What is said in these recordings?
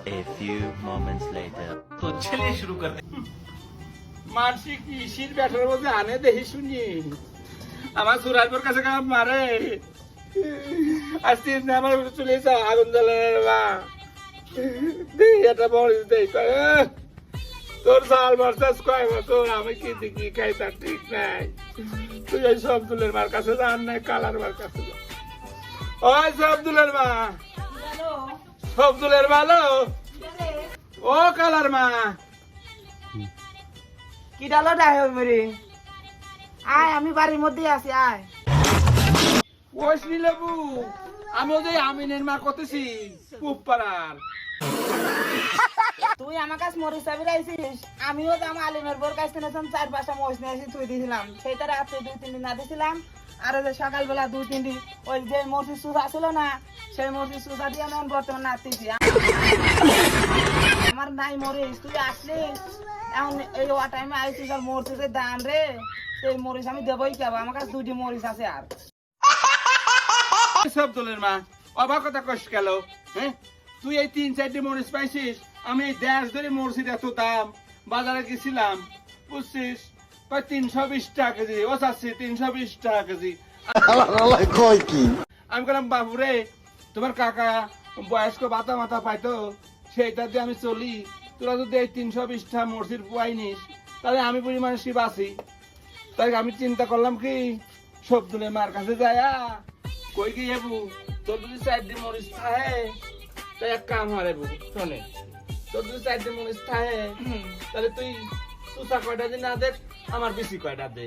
A few moments later. तो चलिए शुरू करते हैं। মানসিক ইসির ব্যাটার মধ্যে আনে দেখি শুনি আমার সুরাজপুর কাছে কাম মারে আজ 3 দিন আমার উপরে চলে এসে আগুন জ্বালানোর মা দেই এটা মরিস দেই কয় তোর সাল মারছাস কয় বছর আমি কি দেখি খাই তার ঠিক নাই তুই এই সবদুলের মার কাছে যান নাই কালার মার কাছে যা ওই সবদুলের মা সবদুলের ভালো ও কালার মা কি ডালো ডাহে মেরে আয় আমি বাড়ির মধ্যে আছি আয় ওইসনি লেবু আমি ওই যে আমিনের মা কতেছি পুপাড়ার তুই আমার কাছে মরিচ চাবি রাইছিস আমিও তো আমার আলিমের বোর কাছ থেকে 4-5টা মরিচ নিয়ে এসে তুই দিয়েছিলাম সেইটা রাত্রে 2-3 দিন না দিয়েছিলাম আর ওই যে সকালবেলা 2-3 দিন ওই যে মরিচ সুসা ছিল না সেই মরিচ সুসা দিয়ে আমি এখন বর্তমান নাচতেছি আমার নাই মরিচ তুই আসলিস এখন এই টাইমে আইছিস আর মরিচের দাম রে সেই মরিচ আমি দেবই কেবো আমার কাছে 2টি মরিচ আছে আর সবদুলের মা অবাক কথা কষ্ট গেল হ্যাঁ তুই এই 3-4টি মরিচ পাইছিস আমি এই দেশ ধরে মরছির এত দাম বাজারে গেছিলাম বুঝছিস কয় 320 টাকা কেজি ও চাচ্ছি 320 টাকা কেজি আমি বললাম বাবু রে তোমার কাকা বয়স্ক বাতা মাথা পাইতো সেইটা দিয়ে আমি চলি তোরা যদি এই 320 টাকা মরছির পুয়াই নিস তাহলে আমি বুড়ি মানুষই বাঁচি তাই আমি চিন্তা করলাম কি সবদুলের মার কাছে যায়া কই কি এবু তোর যদি 4টি মরিচ থাকে তাই এক কাম হয় এবু শোনে তোর যদি 4টি মরিচ থাকে তাহলে তুই সুসা কয়টা দিন না দেখ আমার বেশি কয়টা দে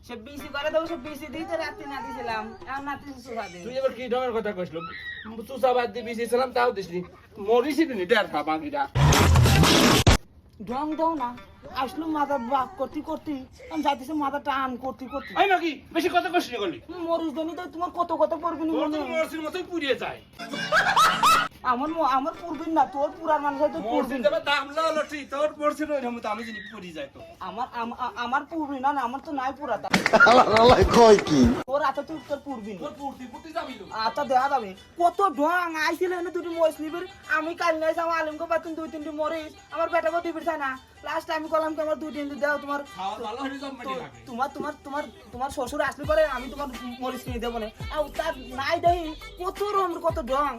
সে বিসি করে দেবো সে বিসি দিয়ে তো রাত্রি না দিয়েছিলাম এখন নাতি সুসা দে তুই এবার কি ঢঙের কথা কইছিল সুসা বাদ দিয়ে বেশি ছিলাম তাও দিসনি মরিচই দিনি ডের খা বাকিটা ঢং দাও না আসলো মাথা বাক করতে করতে আমি যাইতেছি মাথা টান করতে করতে আই নাকি বেশি কথা কইছিস গলি মরিচ দেনি তো তোমার কত কত পড়বে নি তোর মনে তো মরিচের মতোই পুড়িয়ে যায় আমার পূর্বিন না তোর পুরার মানুষ হয়তো মরিচের পূর্বিন দেবে দাম লালো ঠিক তোর মরিচের ওই রকম তো আমি জানি পুড়ি যায় তো আমার পূর্বিন না আমার তো নাই পুরাতা তোর আতা তো তোর পূর্বিন তোর পুড়তি যাবি লো আতা দেখা যাবে কত ঢং আইছিল এনে 2টি মরিচ নিবির আমি কাল নাই যাও আলিমকে পাতুন 2-3টি মরিচ আমার পেটাকে দিবির চাই না লাস্ট আমি কলাম কি আমার 2-3টি দাও তোমার খাওয়া ভালো হয়ে যাবে মানে লাগে তোমার শ্বশুর আসলে পরে আমি তোমার মরিচ কিনে দেবো না তার নাই দেই কত রকম কত ঢং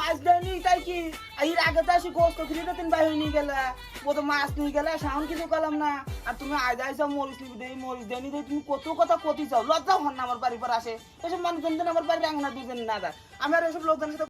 আজ দেয়নি তাই কি এর আগে তো আসি গোস্ত কিনে 3 বাহিনী নিয়ে গেলে কত মাছ নিয়ে গেলে সাউন্ড কিছু করলাম না আর তুমি আজ আইসা মরিচ নিবি দেই মরিচ দেয়নি দেই তুমি কত কথা কতি চাও লজ্জা হন না আমার বাড়ির পর আসে এসব মানুষজন আমার বাড়ি রাঙনা দুজন না দেয় আমি আর এসব লোকজনের সাথে